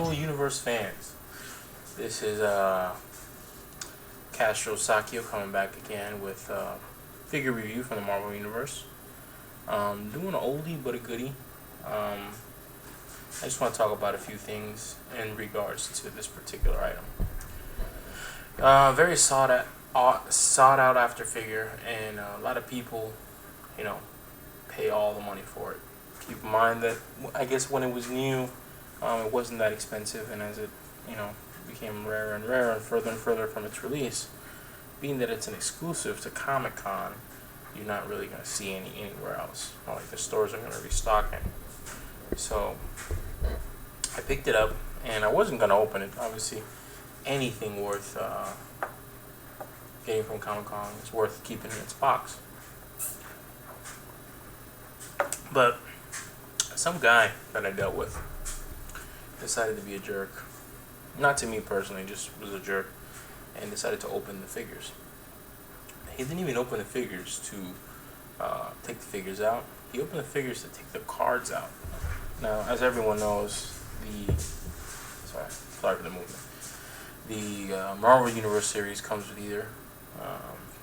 Marvel Universe fans. This is Castro Sakio coming back again with figure review from the Marvel Universe. Doing an oldie but a goodie. I just want to talk about a few things in regards to this particular item. Very sought out after figure, and a lot of people, pay all the money for it. Keep in mind that I guess when it was new, it wasn't that expensive, and as it became rarer and rarer and further from its release, being that it's an exclusive to Comic-Con, you're not really going to see anywhere else. Not like the stores are going to restock it. So I picked it up, and I wasn't going to open it. Obviously, anything worth getting from Comic-Con is worth keeping in its box. But some guy that I dealt with decided to be a jerk. Not to me personally, just was a jerk, and decided to open the figures. He didn't even open the figures to take the figures out. He opened the figures to take the cards out. Now, as everyone knows, sorry for the movement. The Marvel Universe series comes with either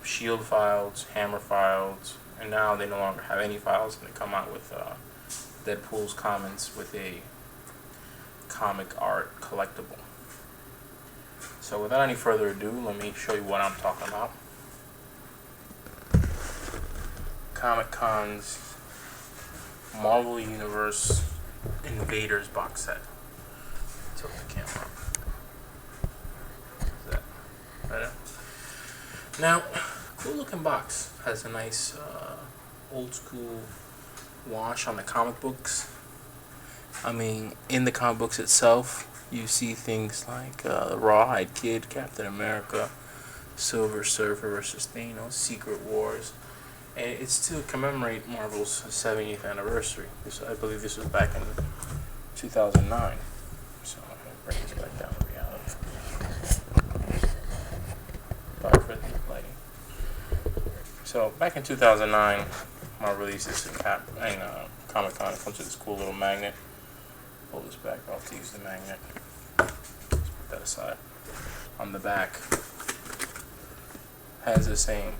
Shield files, Hammer files, and now they no longer have any files, and they come out with Deadpool's comics with a comic art collectible. So without any further ado, let me show you what I'm talking about. Comic-Con's Marvel Universe Invaders box set. Tilt the camera up. Is that better? Now, cool looking box. Has a nice old school wash on the comic books. I mean, in the comic books itself, you see things like Rawhide Kid, Captain America, Silver Surfer versus Thanos, Secret Wars. And it's to commemorate Marvel's 70th anniversary. I believe this was back in 2009. So I'm going to bring this back down to reality. Sorry for the lighting. So back in 2009, Marvel released this in Comic-Con. It comes with this cool little magnet. Pull this back off to use the magnet. Let's put that aside. On the back has the same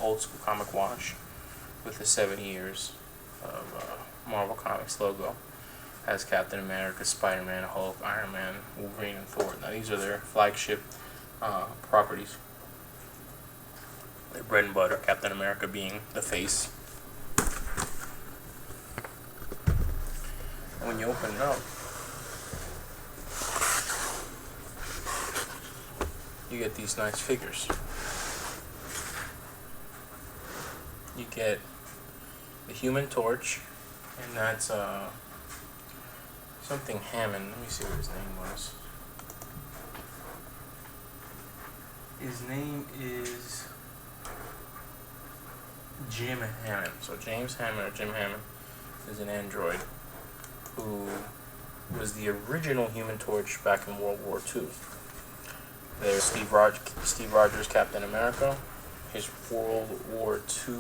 old school comic wash with the 70 years of Marvel Comics logo. Has Captain America, Spider-Man, Hulk, Iron Man, Wolverine, and Thor. Now these are their flagship properties. Their bread and butter, Captain America being the face. When you open it up, you get these nice figures. You get the Human Torch, and that's something Hammond. Let me see what his name was. His name is Jim Hammond. So James Hammond, or Jim Hammond, is an android who was the original Human Torch back in World War II. There's Steve Rogers, Captain America, his World War II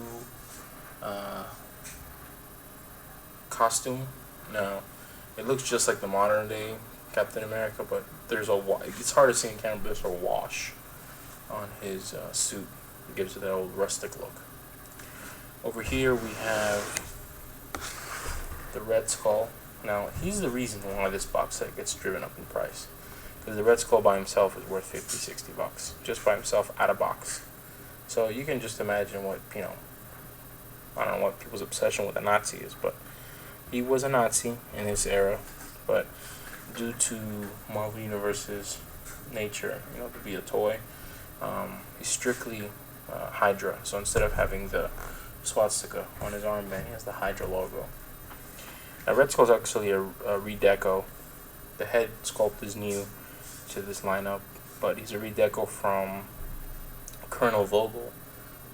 costume. Now, it looks just like the modern day Captain America, but it's hard to see in camera, but there's a wash on his suit. It gives it that old rustic look. Over here we have the Red Skull. Now, he's the reason why this box set gets driven up in price. Because the Red Skull by himself is worth $50-$60. Just by himself, out of box. So you can just imagine what, I don't know what people's obsession with a Nazi is, but he was a Nazi in his era. But due to Marvel Universe's nature, to be a toy, he's strictly Hydra. So instead of having the swastika on his armband, he has the Hydra logo. Now, Red Skull is actually a redeco. The head sculpt is new to this lineup, but he's a redeco from Colonel Vogel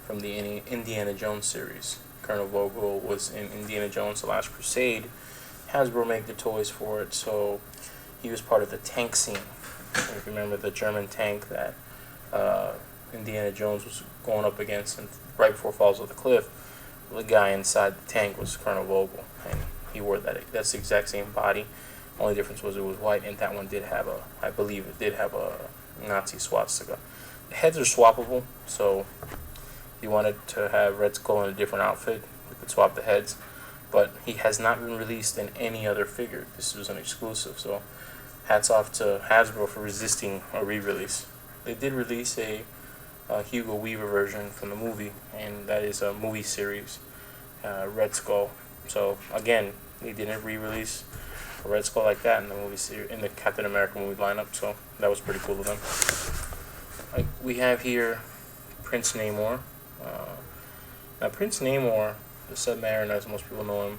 from the Indiana Jones series. Colonel Vogel was in Indiana Jones: The Last Crusade. Hasbro made the toys for it, so he was part of the tank scene. If you remember the German tank that Indiana Jones was going up against, and right before he falls off the cliff, the guy inside the tank was Colonel Vogel, and he wore that's the exact same body Only difference was it was white, and that one did have a, I believe it did have a Nazi swastika. The heads are swappable, so if you wanted to have Red Skull in a different outfit, you could swap the heads. But he has not been released in any other figure. This was an exclusive, so hats off to Hasbro for resisting a re-release. They did release a Hugo Weaving version from the movie, and that is a movie series, Red Skull. So again, they didn't re-release a Red Skull like that in the movie series, in the Captain America movie lineup. So that was pretty cool of them. We have here Prince Namor. Now Prince Namor, the Submariner, as most people know him,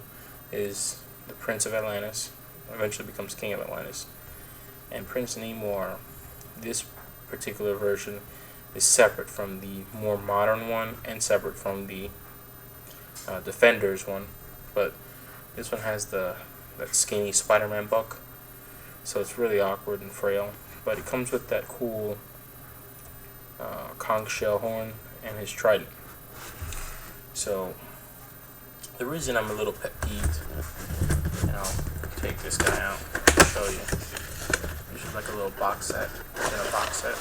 is the Prince of Atlantis. Eventually becomes King of Atlantis. And Prince Namor, this particular version, is separate from the more modern one and separate from the Defenders one. But this one has that skinny Spider-Man buck, so it's really awkward and frail. But it comes with that cool conch shell horn and his trident. So the reason I'm a little pet peeved, and I'll take this guy out and show you. This is like a little box set within a box set.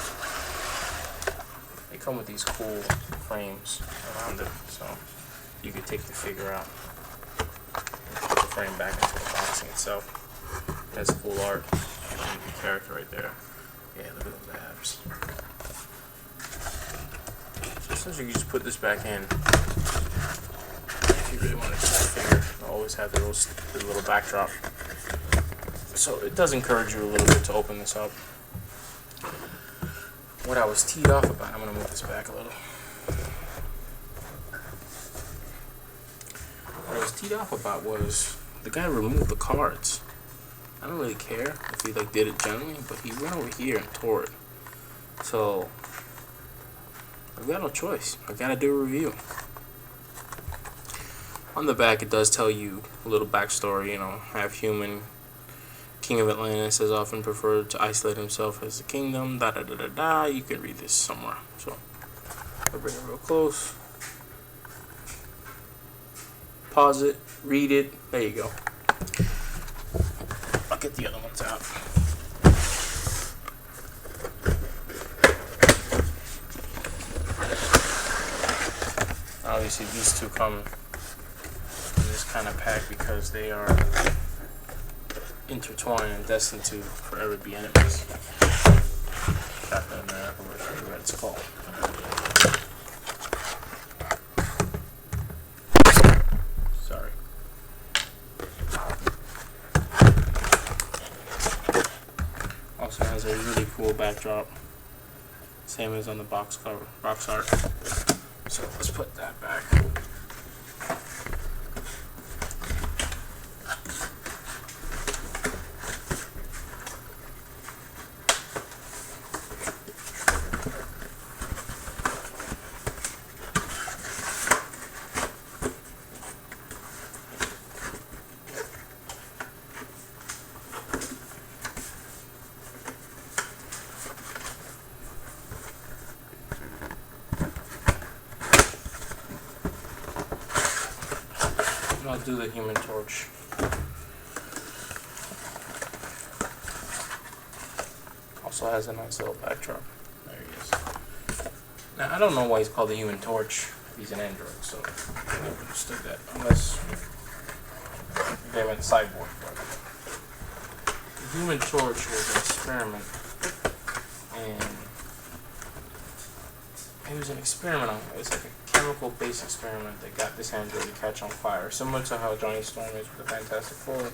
They come with these cool frames around it, so you could take the figure out and put the frame back into the boxing itself. That's cool art and the character right there. Yeah, look at those abs. So essentially you just put this back in. If you really want to keep the figure, you'll always have the little backdrop. So it does encourage you a little bit to open this up. What I was teed off about, I'm going to move this back a little. What I was teed off about was the guy removed the cards. I don't really care if he did it gently, but he went over here and tore it. So I've got no choice. I gotta do a review. On the back it does tell you a little backstory, half human, King of Atlantis has often preferred to isolate himself as a kingdom, da da da da da. You can read this somewhere. So I'll bring it real close. Pause it, read it, there you go. I'll get the other ones out. Obviously these two come in this kind of pack because they are intertwined and destined to forever be enemies. Captain America versus Red Skull. Sorry. Also has a really cool backdrop, same as on the box art. So let's put that back. I'll do the Human Torch. Also has a nice little backdrop. There he is. Now I don't know why he's called the Human Torch. He's an android, so I never understood that unless they went cyborg. But the Human Torch was an experiment, and it was an experiment on. It was like a chemical-based experiment that got this android to catch on fire, similar to how Johnny Storm is with the Fantastic Four.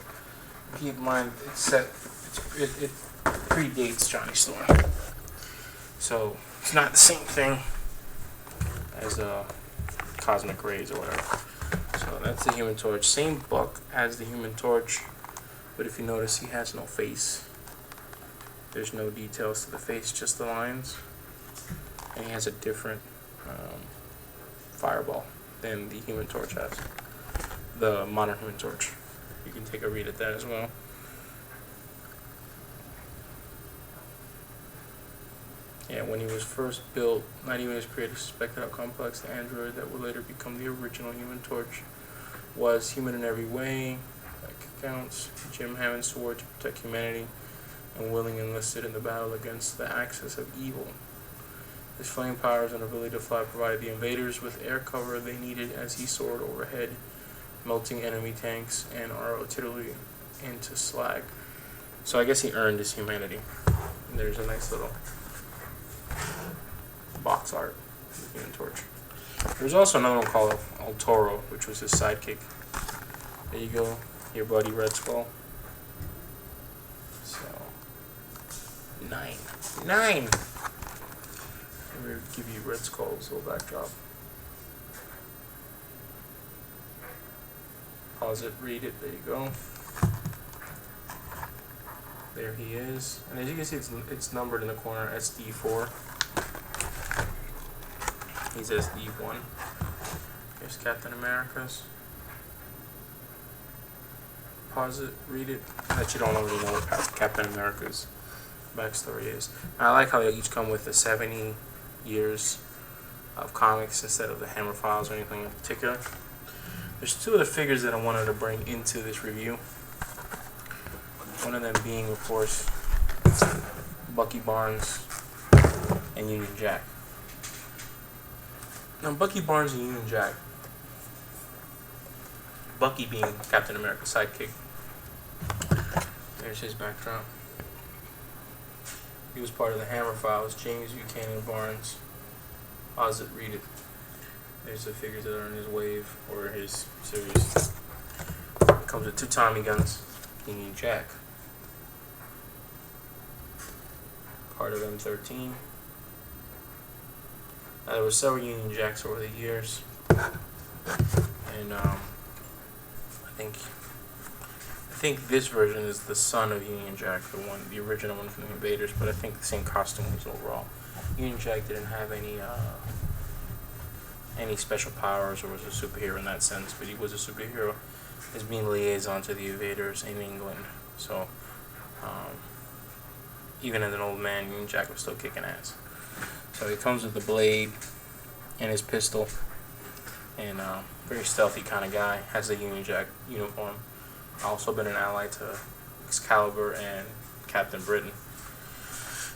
Keep in mind, it predates Johnny Storm, so it's not the same thing as cosmic rays or whatever. So that's the Human Torch. Same book as the Human Torch, but if you notice, he has no face. There's no details to the face, just the lines, and he has a different fireball than the Human Torch has. The modern Human Torch. You can take a read at that as well. Yeah, when he was first built, not even his creators suspected how complex the android that would later become the original Human Torch was. Human in every way, accounts, Jim Hammond swore to protect humanity and willingly enlisted in the battle against the axis of evil. His flame powers and ability to fly provided the invaders with air cover they needed as he soared overhead, melting enemy tanks and our artillery into slag. So I guess he earned his humanity. And there's a nice little box art of the Human Torch. There's also another one called El Toro, which was his sidekick. There you go, your buddy Red Skull. So, 9. Let me give you Red Skull's little backdrop. Pause it, read it, there you go. There he is. And as you can see, it's numbered in the corner, SD4. He's SD1. Here's Captain America's. Pause it, read it. That you don't already know what Captain America's backstory is. I like how they each come with the 70 years of comics instead of the Hammer Files or anything in particular. There's two of the figures that I wanted to bring into this review. One of them being, of course, Bucky Barnes and Union Jack. Now, Bucky Barnes and Union Jack, Bucky being Captain America's sidekick. There's his backdrop. He was part of the Hammer Files, James Buchanan Barnes. Pause it, read it. There's the figures that are in his wave, or his series. Comes with 2 Tommy guns. Union Jack. Part of M13. Now, there were several Union Jacks over the years. And I think this version is the son of Union Jack, the original one from the Invaders, but I think the same costume was overall. Union Jack didn't have any special powers or was a superhero in that sense, but he was a superhero as being liaison to the Invaders in England. So even as an old man, Union Jack was still kicking ass. So he comes with the blade and his pistol, and very stealthy kind of guy. Has the Union Jack uniform. Also been an ally to Excalibur and Captain Britain.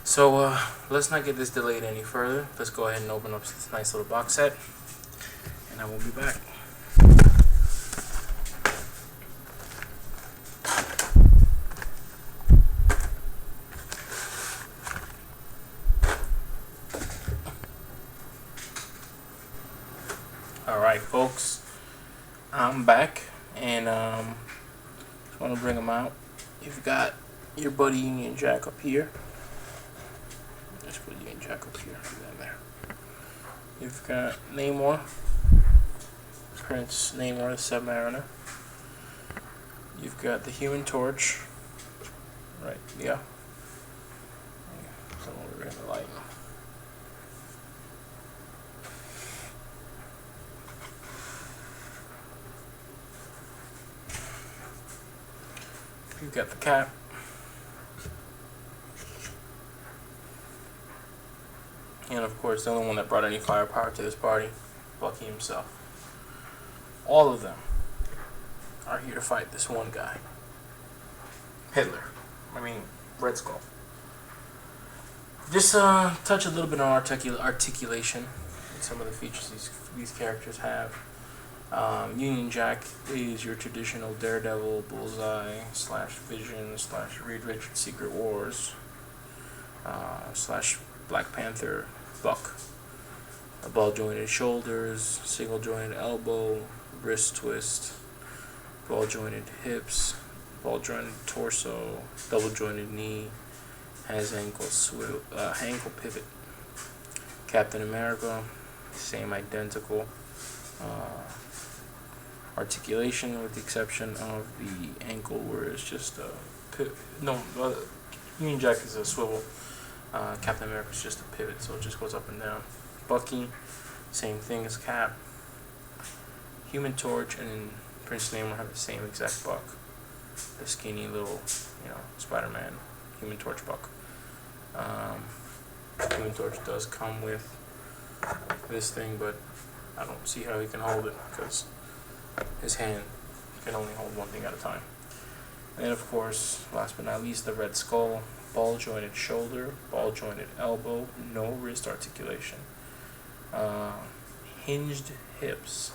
So let's not get this delayed any further. Let's go ahead and open up this nice little box set, and I will be back. Alright folks, I'm back, and just want to bring them out. You've got your buddy Union Jack up here. Let's put Union Jack up here. There. You've got Namor, Prince Namor the Submariner. You've got the Human Torch. Right, yeah. Come over in the light. You've got the Cap. And of course, the only one that brought any firepower to this party, Bucky himself. All of them are here to fight this one guy. Red Skull. Just touch a little bit on articulation and some of the features these characters have. Union Jack is your traditional Daredevil, Bullseye, / Vision, / Reed Richards Secret Wars, / Black Panther, Buck. Ball jointed shoulders, single jointed elbow, wrist twist, ball jointed hips, ball jointed torso, double jointed knee, has ankle pivot. Captain America, same identical. Articulation with the exception of the ankle where it's just Union Jack is a swivel. Captain America is just a pivot, so it just goes up and down. Bucky, same thing as Cap. Human Torch and Prince Namor have the same exact buck. The skinny little, Spider-Man Human Torch buck. Human Torch does come with this thing, but I don't see how he can hold it because his hand can only hold one thing at a time. And of course, last but not least, the Red Skull, ball jointed shoulder, ball jointed elbow, no wrist articulation. Hinged hips,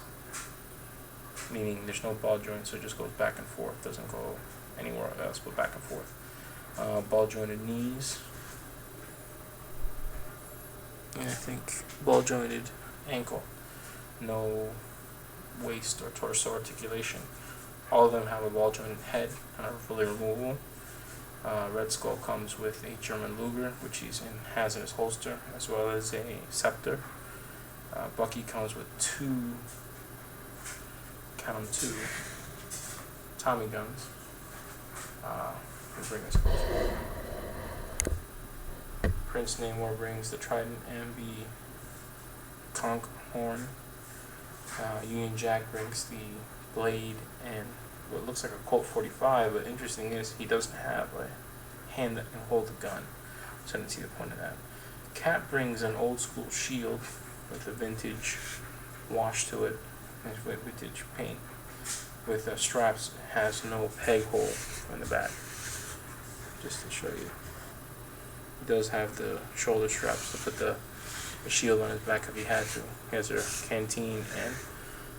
meaning there's no ball joint, so it just goes back and forth, doesn't go anywhere else but back and forth. Ball jointed knees, and I think ball jointed ankle, no waist or torso articulation. All of them have a ball jointed head and are fully removable. Red Skull comes with a German Luger, which has in his holster, as well as a scepter. Bucky comes with two Tommy guns. Bring this closer. Prince Namor brings the Trident and the conch horn. Union Jack brings the blade and what looks like a Colt 45, but interesting is he doesn't have a hand that can hold a gun, so I didn't see the point of that. Cat brings an old school shield with a vintage wash to it, and vintage paint, with straps. It has no peg hole in the back, just to show you. He does have the shoulder straps to put the shield on his back if he had to. He has a canteen and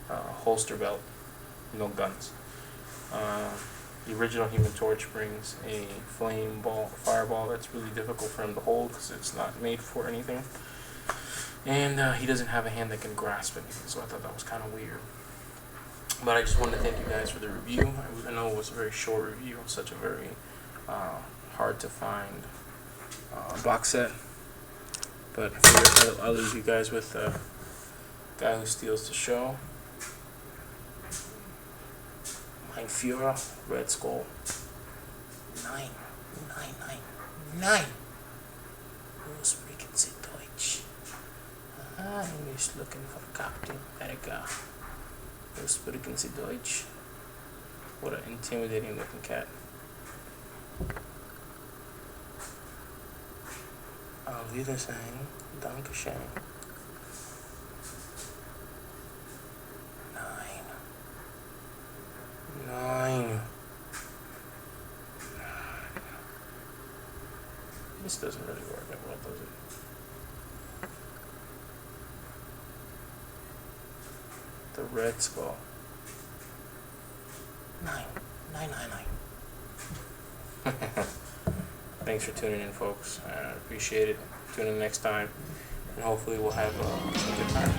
holster belt, no guns. The original Human Torch brings a fireball that's really difficult for him to hold because it's not made for anything. And he doesn't have a hand that can grasp anything, so I thought that was kind of weird. But I just wanted to thank you guys for the review. I know it was a very short review of such a very hard to find box set. But I figured I'll leave you guys with the guy who steals the show. Mein Führer, Red Skull. 9. Who speaks Deutsch? I'm just looking for Captain America. Who speaks Deutsch? What an intimidating looking cat. Auf Wiedersehen. Dankeschön. 9. This doesn't really work that well, does it? The Red Skull. 9. Thanks for tuning in, folks. I appreciate it. Tune in next time, and hopefully we'll have a good time.